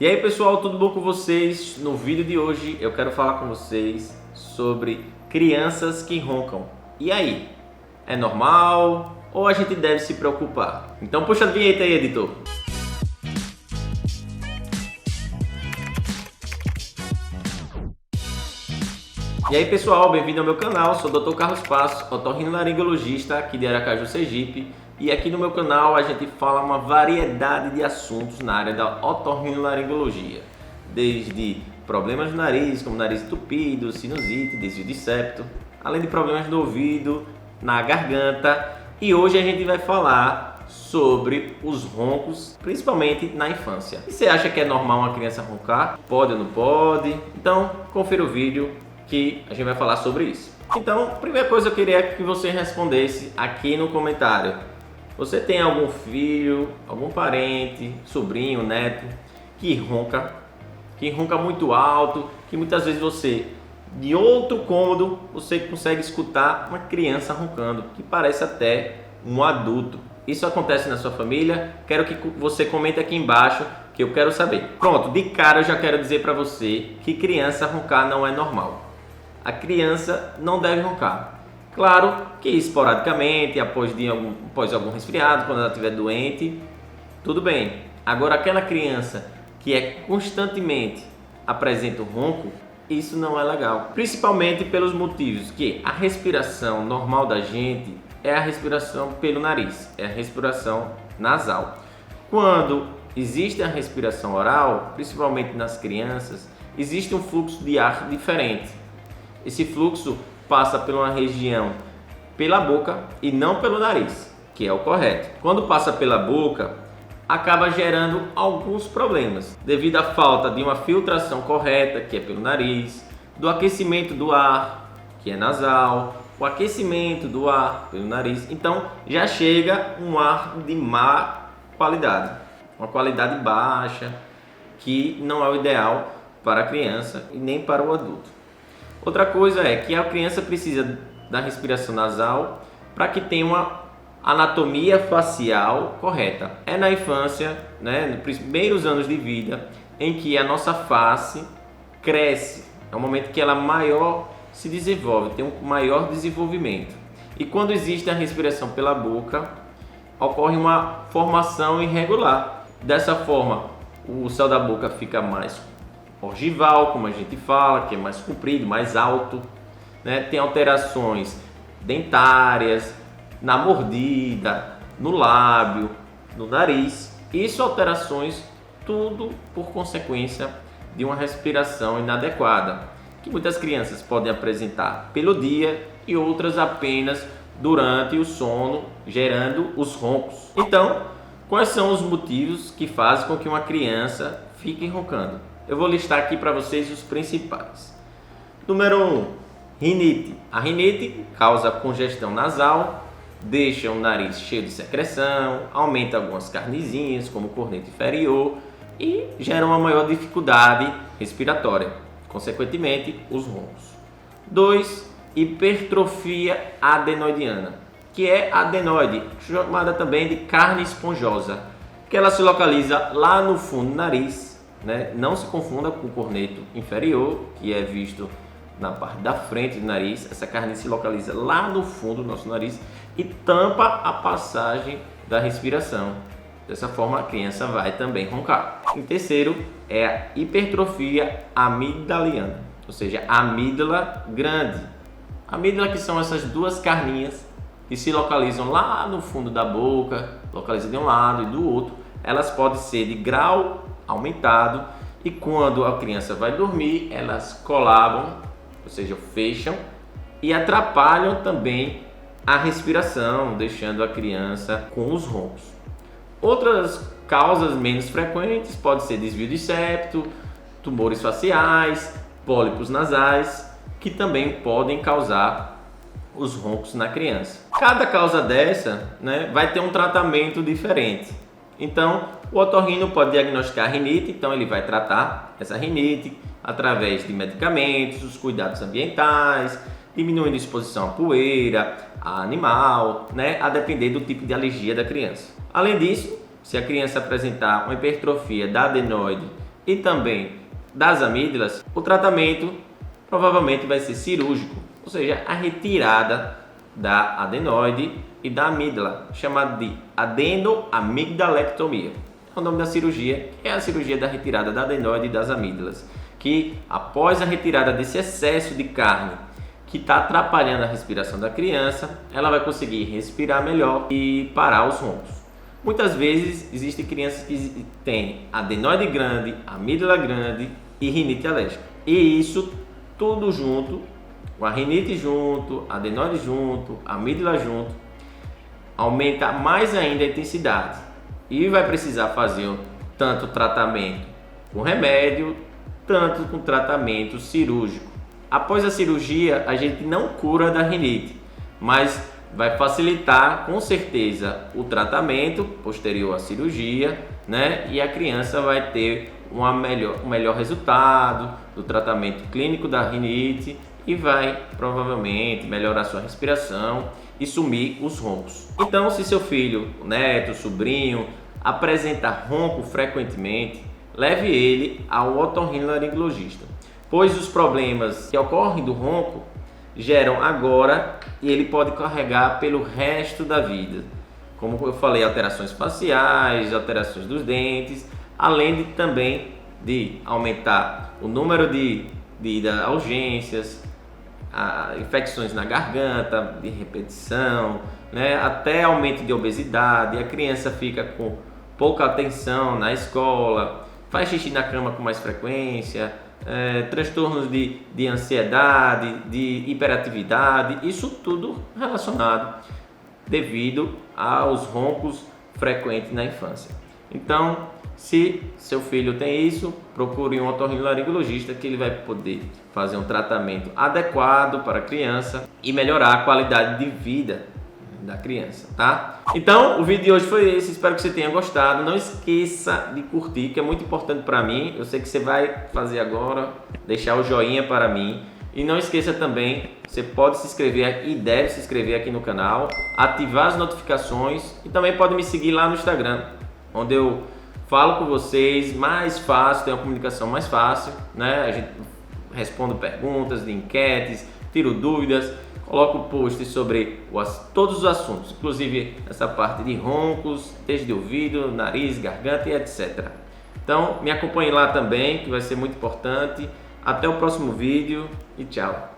E aí pessoal, tudo bom com vocês? No vídeo de hoje eu quero falar com vocês sobre crianças que roncam. E aí, é normal ou a gente deve se preocupar? Então puxa a vinheta aí, editor. E aí pessoal, bem-vindo ao meu canal, sou o Dr. Carlos Passos, otorrinolaringologista aqui de Aracaju, Sergipe. E aqui no meu canal a gente fala uma variedade de assuntos na área da otorrinolaringologia, desde problemas no nariz, como nariz entupido, sinusite, desvio de septo, além de problemas no ouvido, na garganta. E hoje a gente vai falar sobre os roncos, principalmente na infância. E você acha que é normal uma criança roncar? Pode ou não pode? Então confira o vídeo que a gente vai falar sobre isso. Então, a primeira coisa eu queria que você respondesse aqui no comentário. Você tem algum filho, algum parente, sobrinho, neto que ronca muito alto, que muitas vezes você, de outro cômodo, você consegue escutar uma criança roncando, que parece até um adulto. Isso acontece na sua família? Quero que você comente aqui embaixo, que eu quero saber. Pronto, de cara eu já quero dizer para você que criança roncar não é normal. A criança não deve roncar. Claro que esporadicamente, após algum resfriado, quando ela estiver doente, tudo bem. Agora, aquela criança que constantemente apresenta o ronco, isso não é legal. Principalmente pelos motivos que a respiração normal da gente é a respiração pelo nariz, é a respiração nasal. Quando existe a respiração oral, principalmente nas crianças, existe um fluxo de ar diferente. Esse fluxo passa por uma região pela boca e não pelo nariz, que é o correto. Quando passa pela boca, acaba gerando alguns problemas, devido à falta de uma filtração correta, que é pelo nariz, do aquecimento do ar, que é nasal, o aquecimento do ar pelo nariz. Então, já chega um ar de má qualidade, uma qualidade baixa, que não é o ideal para a criança e nem para o adulto. Outra coisa é que a criança precisa da respiração nasal para que tenha uma anatomia facial correta. É na infância, nos primeiros anos de vida, em que a nossa face cresce. É o momento que ela maior se desenvolve, tem um maior desenvolvimento. E quando existe a respiração pela boca, ocorre uma formação irregular. Dessa forma, o céu da boca fica mais ogival, como a gente fala, que é mais comprido, mais alto, Tem alterações dentárias, na mordida, no lábio, no nariz. Isso alterações, tudo por consequência de uma respiração inadequada, que muitas crianças podem apresentar pelo dia e outras apenas durante o sono, gerando os roncos. Então, quais são os motivos que fazem com que uma criança fique roncando? Eu vou listar aqui para vocês os principais. Número 1, rinite. A rinite causa congestão nasal, deixa o nariz cheio de secreção, aumenta algumas carnezinhas, como o corneto inferior, e gera uma maior dificuldade respiratória, consequentemente, os roncos. 2, hipertrofia adenoidiana, que é a adenoide, chamada também de carne esponjosa, que ela se localiza lá no fundo do nariz. Não se confunda com o corneto inferior, que é visto na parte da frente do nariz. Essa carne se localiza lá no fundo do nosso nariz e tampa a passagem da respiração. Dessa forma, a criança vai também roncar. Em terceiro, é a hipertrofia amigdaliana, ou seja, a amígdala grande. A amígdala, que são essas duas carninhas que se localizam lá no fundo da boca, localizam de um lado e do outro. Elas podem ser de grau aumentado, e quando a criança vai dormir, elas colabam, ou seja, fecham e atrapalham também a respiração, deixando a criança com os roncos. Outras causas menos frequentes podem ser desvio de septo, tumores faciais, pólipos nasais, que também podem causar os roncos na criança. Cada causa dessa, vai ter um tratamento diferente. Então, o otorrino pode diagnosticar a rinite, então ele vai tratar essa rinite através de medicamentos, os cuidados ambientais, diminuindo a exposição à poeira, a animal, a depender do tipo de alergia da criança. Além disso, se a criança apresentar uma hipertrofia da adenoide e também das amígdalas, o tratamento provavelmente vai ser cirúrgico, ou seja, a retirada da adenoide e da amígdala, chamada de adenoamigdalectomia. É o nome da cirurgia, que é a cirurgia da retirada da adenoide e das amígdalas, que após a retirada desse excesso de carne que está atrapalhando a respiração da criança, ela vai conseguir respirar melhor e parar os roncos. Muitas vezes existem crianças que têm adenoide grande, amígdala grande e rinite alérgica. E isso tudo junto, com a rinite junto, adenoide junto, amígdala junto, aumenta mais ainda a intensidade. E vai precisar fazer tanto tratamento com remédio, tanto com tratamento cirúrgico. Após a cirurgia, a gente não cura da rinite, mas vai facilitar com certeza o tratamento posterior à cirurgia, né? E a criança vai ter um melhor resultado do tratamento clínico da rinite e vai provavelmente melhorar sua respiração e sumir os roncos. Então, se seu filho, neto, sobrinho apresenta ronco frequentemente, leve ele ao otorrinolaringologista, pois os problemas que ocorrem do ronco geram agora e ele pode carregar pelo resto da vida. Como eu falei, alterações faciais, alterações dos dentes, além de também de aumentar o número de ida a urgências, infecções na garganta, de repetição, né? Até aumento de obesidade, a criança fica com pouca atenção na escola, faz xixi na cama com mais frequência, transtornos de ansiedade, de hiperatividade, isso tudo relacionado devido aos roncos frequentes na infância. Então, se seu filho tem isso, procure um otorrinolaringologista que ele vai poder fazer um tratamento adequado para a criança e melhorar a qualidade de vida da criança, tá? Então, o vídeo de hoje foi esse, espero que você tenha gostado. Não esqueça de curtir, que é muito importante para mim. Eu sei que você vai fazer agora, deixar o joinha para mim. E não esqueça também, você pode se inscrever e deve se inscrever aqui no canal, ativar as notificações e também pode me seguir lá no Instagram, onde eu falo com vocês mais fácil, tem uma comunicação mais fácil, né? A gente responde perguntas de enquetes, tiro dúvidas, coloco posts sobre todos os assuntos, inclusive essa parte de roncos, desde ouvido, nariz, garganta e etc. Então me acompanhe lá também, que vai ser muito importante. Até o próximo vídeo e tchau!